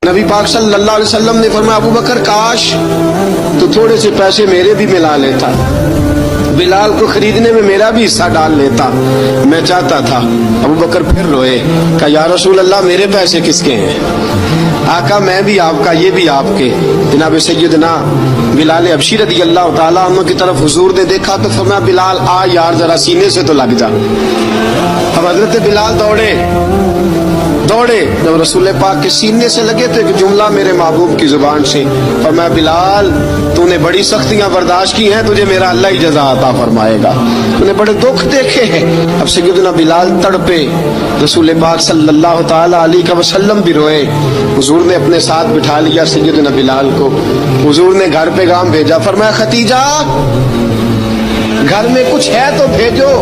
نبی پاک صلی اللہ علیہ وسلم نے فرمایا ابو بکر کاش تو تھوڑے سے پیسے میرے بھی ملا لیتا، بلال کو خریدنے میں میرا بھی حصہ ڈال لیتا، میں چاہتا تھا۔ ابو بکر پھر روئے، کہا یا رسول اللہ میرے پیسے کس کے ہیں؟ آقا میں بھی آپ کا، یہ بھی آپ کے۔ جناب سیدنا بلال حبشی رضی اللہ تعالیٰ عنہ کی طرف حضور نے دیکھا تو فرمایا بلال آ یار ذرا سینے سے تو لگ جا۔ اب حضرت بلال دوڑے، جب رسول پاک کے سینے سے لگے تو ایک جملہ میرے محبوب کی زبان سے فرمایا بلال تو نے بڑی سختیاں برداشت کی ہیں، تجھے میرا اللہ ہی جزا عطا فرمائے گا، تو نے بڑے دکھ دیکھے ہیں۔ اب سیدنا بلال تڑپے، رسول پاک صلی اللہ تعالی علیہ وسلم بھی روئے۔ حضور نے اپنے ساتھ بٹھا لیا سیدنا بلال کو، حضور نے گھر پیغام بھیجا، فرمایا ختیجہ گھر میں کچھ ہے تو بھیجو،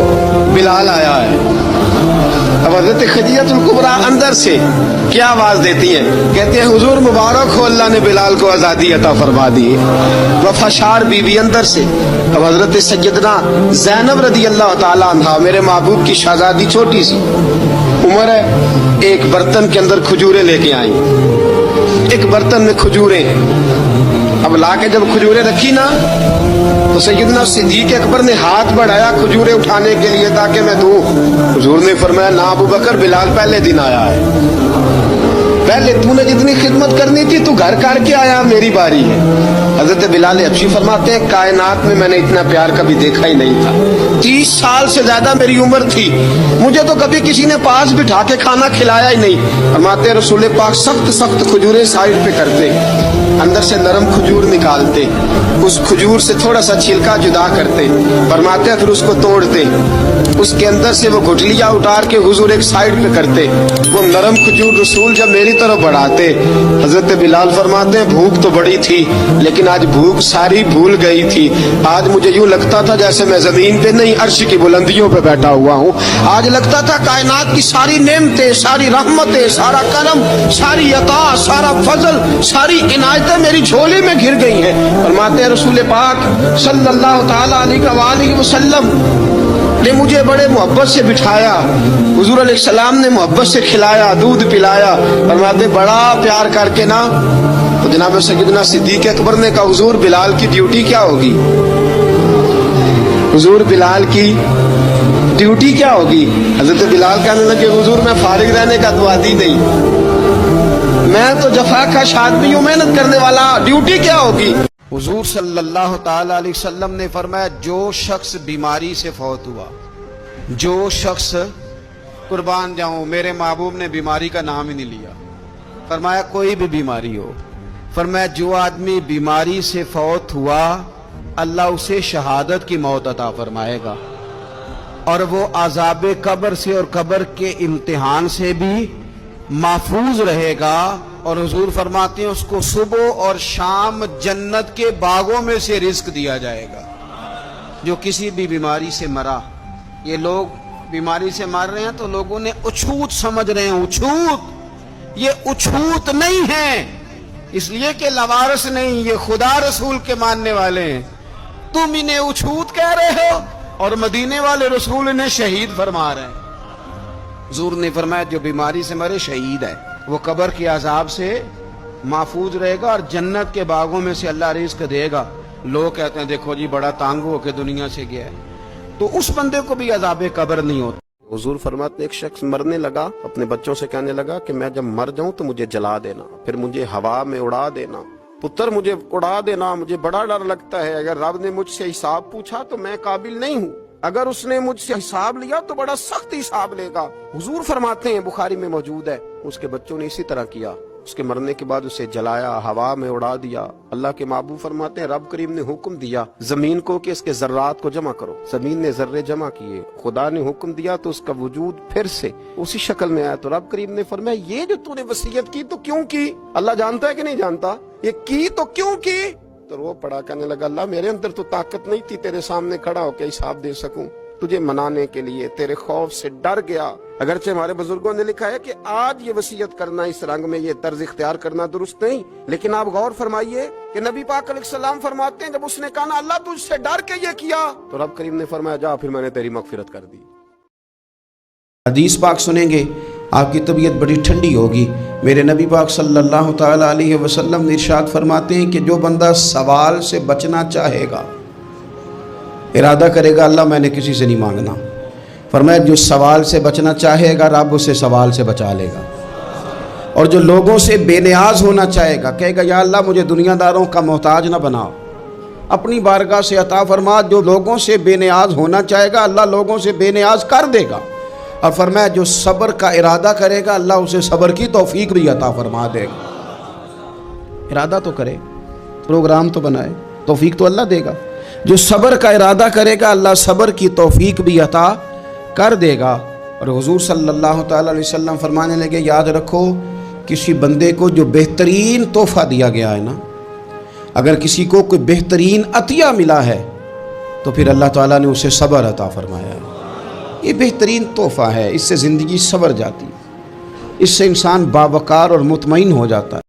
بلال آیا ہے۔ اب حضرت خدیجہ الکبریٰ اندر سے کیا آواز دیتی ہیں؟ کہتے ہیں حضور مبارک ہو، اللہ نے بلال کو آزادی عطا فرما دی۔ وفاشار بی بی اندر سے، اب حضرت سیدنا زینب رضی اللہ تعالی عنہا میرے محبوب کی شہزادی، چھوٹی سی عمر ہے، ایک برتن کے اندر کھجوریں لے کے آئیں، ایک برتن میں کھجوریں، اب لا کے جب کھجوریں رکھی نا تو سیدنا صدیق اکبر نے ہاتھ بڑھایا کھجوریں اٹھانے کے لیے تاکہ میں دوں۔ حضور نے فرمایا نہ ابو بکر، بلال پہلے دن آیا ہے، پہلے تو نے جتنی خدمت کرنی تھی تو گھر کر کے آیا، میری باری ہے۔ حضرت بلال حبشی فرماتے ہیں کائنات میں میں نے اتنا پیار کبھی دیکھا ہی نہیں تھا، 30 سال سے زیادہ میری عمر تھی، مجھے تو کبھی کسی نے پاس بٹھا کے کھانا کھلایا ہی نہیں۔ فرماتے رسول پاک سخت کھجوریں سائڈ پہ کرتے، اندر سے نرم کھجور نکالتے، اس کھجور سے تھوڑا سا چھلکا جدا کرتے، فرماتے پھر اس کو توڑتے، اس کے اندر سے وہ گٹلیاں اتار کے حضور ایک سائڈ پہ کرتے، وہ نرم کھجور رسول جب میری طرف بڑھاتے، حضرت بلال فرماتے ہیں بھوک تو بڑی تھی لیکن آج بھوک ساری بھول گئی تھی، آج مجھے یوں لگتا تھا جیسے میں زمین پہ نہیں عرش کی بلندیوں پہ بیٹھا ہوا ہوں، آج لگتا تھا کائنات کی ساری نعمتیں، ساری رحمتیں، سارا کرم، ساری عطا، سارا فضل، ساری عنایتیں میری جھولی میں گر گئی ہیں۔ فرماتے ہیں رسول پاک صلی اللہ تعالی علیہ وآلہ وسلم نے مجھے بڑے محبت سے بٹھایا، حضور علیہ السلام نے محبت سے کھلایا، دودھ پلایا، فرماتے بڑا پیار کر کے نا، تو جناب سیدنا صدیق اکبر نے کہا حضور بلال کی ڈیوٹی کیا ہوگی؟ حضور بلال کی ڈیوٹی کیا ہوگی؟ حضرت بلال کہنے لگے حضور میں فارغ رہنے کا تو عادی نہیں، میں تو جفا کش آدمی ہوں، محنت کرنے والا، ڈیوٹی کیا ہوگی؟ حضور صلی اللہ تعالی علیہ وسلم نے فرمایا جو شخص بیماری سے فوت ہوا، جو شخص، قربان جاؤں میرے محبوب نے بیماری کا نام ہی نہیں لیا، فرمایا کوئی بھی بیماری ہو، فرمایا جو آدمی بیماری سے فوت ہوا اللہ اسے شہادت کی موت عطا فرمائے گا، اور وہ عذاب قبر سے اور قبر کے امتحان سے بھی محفوظ رہے گا، اور حضور فرماتے ہیں اس کو صبح اور شام جنت کے باغوں میں سے رزق دیا جائے گا۔ جو کسی بھی بیماری سے مرا، یہ لوگ بیماری سے مر رہے ہیں تو لوگوں نے اچھوت سمجھ رہے ہیں، اچھوت، یہ اچھوت نہیں ہے، اس لیے کہ لوارث نہیں، یہ خدا رسول کے ماننے والے ہیں، تم انہیں اچھوت کہہ رہے ہو اور مدینے والے رسول انہیں شہید فرما رہے ہیں۔ حضور نے فرمایا جو بیماری سے مرے شہید ہے، وہ قبر کے عذاب سے محفوظ رہے گا اور جنت کے باغوں میں سے اللہ رزق دے گا۔ لوگ کہتے ہیں دیکھو جی بڑا تانگ ہو کے دنیا سے گیا ہے، تو اس بندے کو بھی عذاب قبر نہیں ہوتا۔ حضور فرماتے ہیں ایک شخص مرنے لگا، اپنے بچوں سے کہنے لگا کہ میں جب مر جاؤں تو مجھے جلا دینا، پھر مجھے ہوا میں اڑا دینا، پتر مجھے اڑا دینا، مجھے بڑا ڈر لگتا ہے، اگر رب نے مجھ سے حساب پوچھا تو میں قابل نہیں ہوں، اگر اس نے مجھ سے حساب لیا تو بڑا سخت حساب لے گا۔ حضور فرماتے ہیں بخاری میں موجود ہے اس کے بچوں نے اسی طرح کیا، اس کے مرنے کے بعد اسے جلایا، ہوا میں اڑا دیا۔ اللہ کے محبوب فرماتے ہیں رب کریم نے حکم دیا زمین کو کہ اس کے ذرات کو جمع کرو، زمین نے ذرے جمع کیے، خدا نے حکم دیا تو اس کا وجود پھر سے اسی شکل میں آیا، تو رب کریم نے فرمایا یہ جو تو نے وصیت کی تو کیوں کی؟ اللہ جانتا ہے کہ نہیں جانتا؟ یہ کی تو کیوں کی؟ تو وہ پڑا کہنے لگا اللہ میرے اندر تو طاقت نہیں تھی تیرے سامنے کھڑا ہو کے حساب دے سکوں، تجھے منانے کے لیے تیرے خوف سے ڈر گیا۔ اگرچہ ہمارے بزرگوں نے لکھا ہے کہ آج یہ وصیت کرنا اس رنگ میں، یہ طرز اختیار کرنا درست نہیں، لیکن آپ غور فرمائیے کہ نبی پاک علیہ السلام فرماتے ہیں جب اس نے کہا اللہ تجھ سے ڈر کے یہ کیا تو رب کریم نے فرمایا جا پھر میں نے تیری مغفرت کر دی۔ حدیث پاک سنیں گے آپ کی طبیعت بڑی ٹھنڈی ہوگی۔ میرے نبی پاک صلی اللہ تعالیٰ علیہ وسلم نے ارشاد فرماتے ہیں کہ جو بندہ سوال سے بچنا چاہے گا، ارادہ کرے گا اللہ میں نے کسی سے نہیں مانگنا، فرمایا جو سوال سے بچنا چاہے گا رب اسے سوال سے بچا لے گا۔ اور جو لوگوں سے بے نیاز ہونا چاہے گا، کہے گا یا اللہ مجھے دنیا داروں کا محتاج نہ بناؤ، اپنی بارگاہ سے عطا فرما۔ جو لوگوں سے بے نیاز ہونا چاہے گا اللہ لوگوں سے بے نیاز کر دے گا۔ اور فرمایا جو صبر کا ارادہ کرے گا اللہ اسے صبر کی توفیق بھی عطا فرما دے گا۔ ارادہ تو کرے، پروگرام تو بنائے، توفیق تو اللہ دے گا۔ جو صبر کا ارادہ کرے گا اللہ صبر کی توفیق بھی عطا کر دے گا۔ اور حضور صلی اللہ تعالیٰ علیہ وسلم فرمانے لگے یاد رکھو کسی بندے کو جو بہترین تحفہ دیا گیا ہے نا، اگر کسی کو کوئی بہترین عطیہ ملا ہے تو پھر اللہ تعالیٰ نے اسے صبر عطا فرمایا ہے۔ یہ بہترین تحفہ ہے، اس سے زندگی سنور جاتی ہے، اس سے انسان باوقار اور مطمئن ہو جاتا ہے۔